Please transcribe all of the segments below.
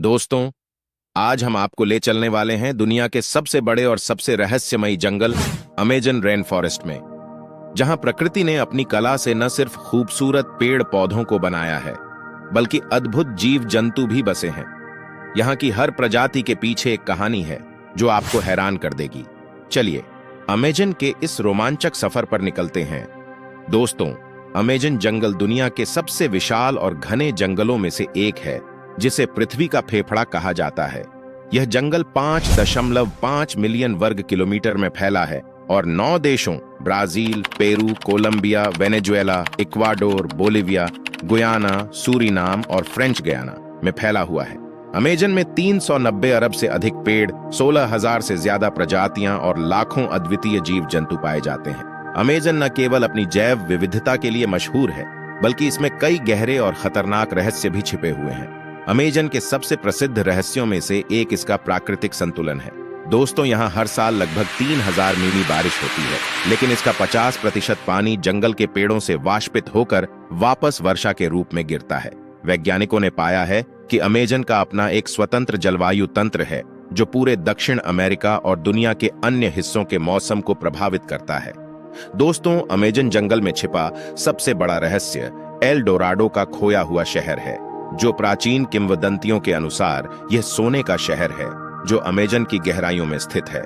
दोस्तों, आज हम आपको ले चलने वाले हैं दुनिया के सबसे बड़े और सबसे रहस्यमयी जंगल अमेजन रेन फॉरेस्ट में, जहां प्रकृति ने अपनी कला से न सिर्फ खूबसूरत पेड़ पौधों को बनाया है, बल्कि अद्भुत जीव जंतु भी बसे हैं। यहाँ की हर प्रजाति के पीछे एक कहानी है जो आपको हैरान कर देगी। चलिए अमेजन के इस रोमांचक सफर पर निकलते हैं। दोस्तों, अमेजन जंगल दुनिया के सबसे विशाल और घने जंगलों में से एक है, जिसे पृथ्वी का फेफड़ा कहा जाता है। यह जंगल 5.5 मिलियन वर्ग किलोमीटर में फैला है और 9 देशों Brazil, Peru, Colombia, Venezuela, Ecuador, Bolivia, Guyana, Suriname और फ्रेंच गयाना में फैला हुआ है। अमेजन में 390 अरब से अधिक पेड़, 16,000 से ज्यादा प्रजातियां और लाखों अद्वितीय जीव जंतु पाए जाते हैं। अमेजन न केवल अपनी जैव विविधता के लिए मशहूर है, बल्कि इसमें कई गहरे और खतरनाक रहस्य भी छिपे हुए हैं। अमेजन के सबसे प्रसिद्ध रहस्यों में से एक इसका प्राकृतिक संतुलन है। दोस्तों, यहाँ हर साल लगभग 3,000 मिमी बारिश होती है, लेकिन इसका 50% पानी जंगल के पेड़ों से वाष्पित होकर वापस वर्षा के रूप में गिरता है। वैज्ञानिकों ने पाया है कि अमेजन का अपना एक स्वतंत्र जलवायु तंत्र है, जो पूरे दक्षिण अमेरिका और दुनिया के अन्य हिस्सों के मौसम को प्रभावित करता है। दोस्तों, अमेजन जंगल में छिपा सबसे बड़ा रहस्य एल डोराडो का खोया हुआ शहर है, जो प्राचीन किंवदंतियों के अनुसार यह सोने का शहर है जो अमेजन की गहराइयों में स्थित है।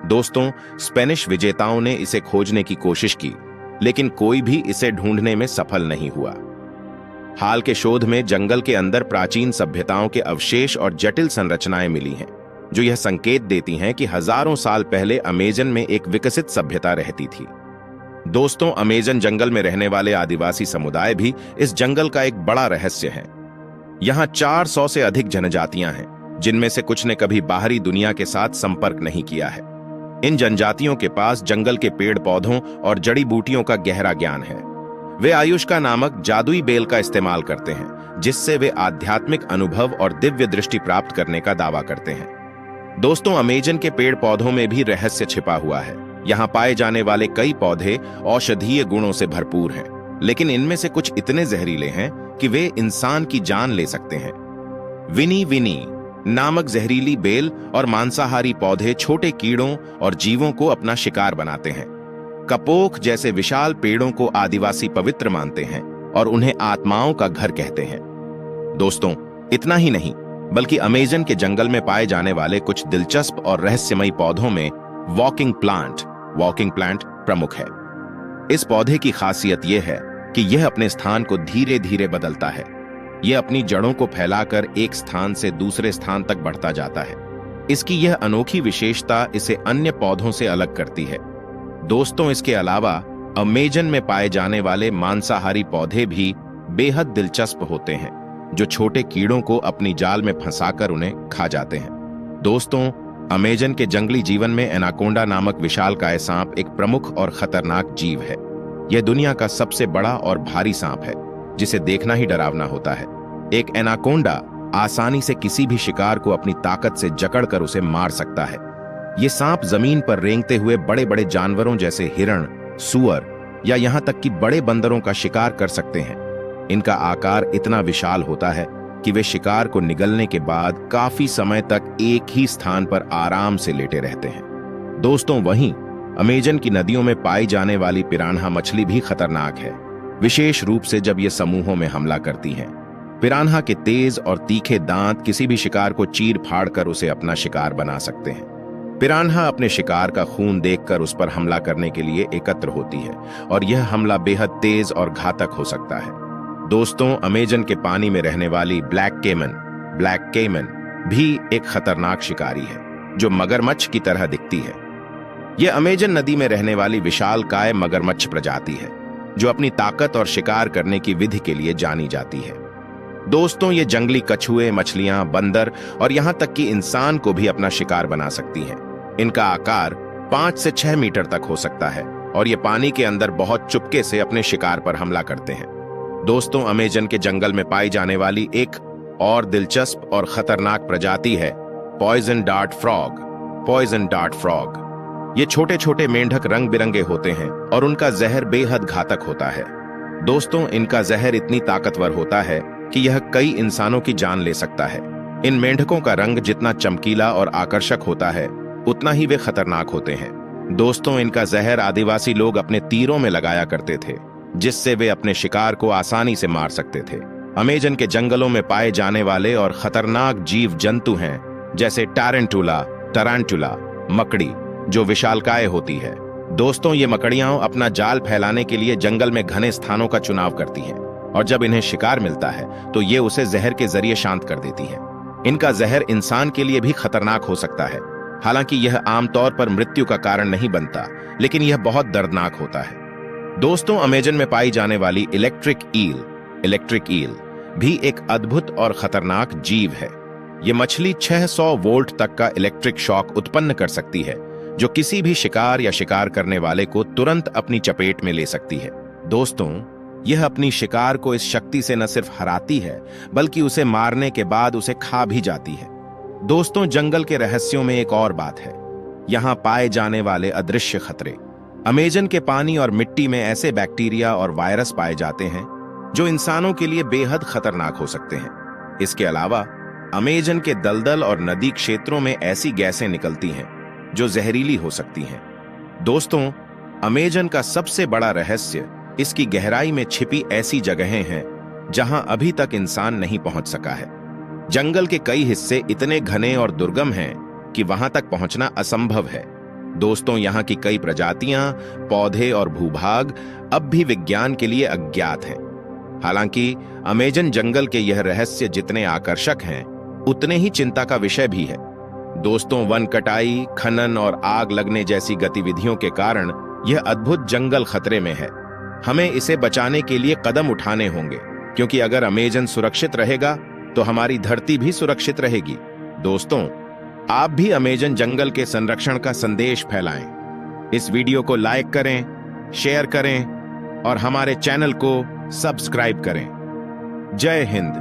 दोस्तों, स्पेनिश विजेताओं ने इसे खोजने की कोशिश की, लेकिन कोई भी इसे ढूंढने में सफल नहीं हुआ। हाल के शोध में जंगल के अंदर प्राचीन सभ्यताओं के अवशेष और जटिल संरचनाएं मिली हैं, जो यह संकेत देती हैं कि हजारों साल पहले अमेजन में एक विकसित सभ्यता रहती थी। दोस्तों, अमेजन जंगल में रहने वाले आदिवासी समुदाय भी इस जंगल का एक बड़ा रहस्य है। यहाँ 400 से अधिक जनजातियां हैं, जिनमें से कुछ ने कभी बाहरी दुनिया के साथ संपर्क नहीं किया है। इन जनजातियों के पास जंगल के पेड़ पौधों और जड़ी बूटियों का गहरा ज्ञान है। वे आयुष्का नामक जादुई बेल का इस्तेमाल करते हैं, जिससे वे आध्यात्मिक अनुभव और दिव्य दृष्टि प्राप्त करने का दावा करते हैं। दोस्तों, अमेजन के पेड़ पौधों में भी रहस्य छिपा हुआ है। यहाँ पाए जाने वाले कई पौधे औषधीय गुणों से भरपूर हैं, लेकिन इनमें से कुछ इतने जहरीले हैं कि वे इंसान की जान ले सकते हैं। विनी विनी नामक जहरीली बेल और मांसाहारी पौधे छोटे कीड़ों और जीवों को अपना शिकार बनाते हैं। कपोक जैसे विशाल पेड़ों को आदिवासी पवित्र मानते हैं और उन्हें आत्माओं का घर कहते हैं। दोस्तों, इतना ही नहीं, बल्कि अमेजन के जंगल में पाए जाने वाले कुछ दिलचस्प और रहस्यमयी पौधों में वॉकिंग प्लांट प्रमुख है। इस पौधे की खासियत यह है कि यह अपने स्थान को धीरे धीरे बदलता है। यह अपनी जड़ों को फैलाकर एक स्थान से दूसरे स्थान तक बढ़ता जाता है। इसकी यह अनोखी विशेषता इसे अन्य पौधों से अलग करती है। दोस्तों, इसके अलावा अमेजन में पाए जाने वाले मांसाहारी पौधे भी बेहद दिलचस्प होते हैं, जो छोटे कीड़ों को अपनी जाल में फंसाकर उन्हें खा जाते हैं। दोस्तों, अमेजन के जंगली जीवन में एनाकोंडा नामक विशालकाय सांप एक प्रमुख और खतरनाक जीव है। यह दुनिया का सबसे बड़ा और भारी सांप है, जिसे देखना ही डरावना होता है। एक एनाकोंडा आसानी से किसी भी शिकार को अपनी ताकत से जकड़कर उसे मार सकता है। ये सांप जमीन पर रेंगते हुए बड़े बड़े जानवरों जैसे हिरण, सूअर या यहाँ तक कि बड़े बंदरों का शिकार कर सकते हैं। इनका आकार इतना विशाल होता है कि वे शिकार को निगलने के बाद काफी समय तक एक ही स्थान पर आराम से लेटे रहते हैं। दोस्तों, वहीं अमेजन की नदियों में पाई जाने वाली पिरान्हा मछली भी खतरनाक है, विशेष रूप से जब ये समूहों में हमला करती हैं। पिरान्हा के तेज और तीखे दांत किसी भी शिकार को चीर फाड़ कर उसे अपना शिकार बना सकते हैं। पिरान्हा अपने शिकार का खून देखकर उस पर हमला करने के लिए एकत्र होती है, और यह हमला बेहद तेज और घातक हो सकता है। दोस्तों, अमेजन के पानी में रहने वाली ब्लैक केमन भी एक खतरनाक शिकारी है, जो मगरमच्छ की तरह दिखती है। यह अमेजन नदी में रहने वाली विशालकाय मगरमच्छ प्रजाति है, जो अपनी ताकत और शिकार करने की विधि के लिए जानी जाती है। दोस्तों, ये जंगली कछुए, मछलियां, बंदर और यहां तक कि इंसान को भी अपना शिकार बना सकती हैं। इनका आकार 5 से 6 मीटर तक हो सकता है, और ये पानी के अंदर बहुत चुपके से अपने शिकार पर हमला करते हैं। दोस्तों, अमेजन के जंगल में पाई जाने वाली एक और दिलचस्प और खतरनाक प्रजाति है पॉइजन डार्ट फ्रॉग। ये छोटे छोटे मेंढक रंग बिरंगे होते हैं और उनका जहर बेहद घातक होता है। दोस्तों, इनका जहर इतनी ताकतवर होता है कि यह कई इंसानों की जान ले सकता है। इन मेंढकों का रंग जितना चमकीला और आकर्षक होता है उतना ही वे खतरनाक होते हैं। दोस्तों, इनका जहर आदिवासी लोग अपने तीरों में लगाया करते थे, जिससे वे अपने शिकार को आसानी से मार सकते थे। अमेजन के जंगलों में पाए जाने वाले और खतरनाक जीव जंतु हैं जैसे टारंटुला, मकड़ी जो विशालकाय होती है। दोस्तों, ये मकड़ियां अपना जाल फैलाने के लिए जंगल में घने स्थानों का चुनाव करती हैं और जब इन्हें शिकार मिलता है तो ये उसे जहर के जरिए शांत कर देती हैं। इनका जहर इंसान के लिए भी खतरनाक हो सकता है। हालांकि यह आमतौर पर मृत्यु का कारण नहीं बनता, लेकिन यह बहुत दर्दनाक होता है। दोस्तों, अमेजन में पाई जाने वाली इलेक्ट्रिक ईल भी एक अद्भुत और खतरनाक जीव है। यह मछली 600 वोल्ट तक का इलेक्ट्रिक शॉक उत्पन्न कर सकती है, जो किसी भी शिकार या शिकार करने वाले को तुरंत अपनी चपेट में ले सकती है। दोस्तों, यह अपनी शिकार को इस शक्ति से न सिर्फ हराती है, बल्कि उसे मारने के बाद उसे खा भी जाती है। दोस्तों, जंगल के रहस्यों में एक और बात है, यहां पाए जाने वाले अदृश्य खतरे। अमेजन के पानी और मिट्टी में ऐसे बैक्टीरिया और वायरस पाए जाते हैं जो इंसानों के लिए बेहद खतरनाक हो सकते हैं। इसके अलावा अमेजन के दलदल और नदी क्षेत्रों में ऐसी गैसें निकलती हैं जो जहरीली हो सकती हैं। दोस्तों, अमेजन का सबसे बड़ा रहस्य इसकी गहराई में छिपी ऐसी जगहें हैं जहां अभी तक इंसान नहीं पहुंच सका है। जंगल के कई हिस्से इतने घने और दुर्गम हैं कि वहां तक पहुंचना असंभव है। दोस्तों, यहाँ की कई प्रजातियां, पौधे और भूभाग अब भी विज्ञान के लिए अज्ञात हैं। हालांकि अमेजन जंगल के यह रहस्य जितने आकर्षक हैं, उतने ही चिंता का विषय भी है। दोस्तों, वन कटाई, खनन और आग लगने जैसी गतिविधियों के कारण यह अद्भुत जंगल खतरे में है। हमें इसे बचाने के लिए कदम उठाने होंगे, क्योंकि अगर अमेजन सुरक्षित रहेगा तो हमारी धरती भी सुरक्षित रहेगी। दोस्तों, आप भी अमेजन जंगल के संरक्षण का संदेश फैलाएं। इस वीडियो को लाइक करें, शेयर करें और हमारे चैनल को सब्सक्राइब करें। जय हिंद।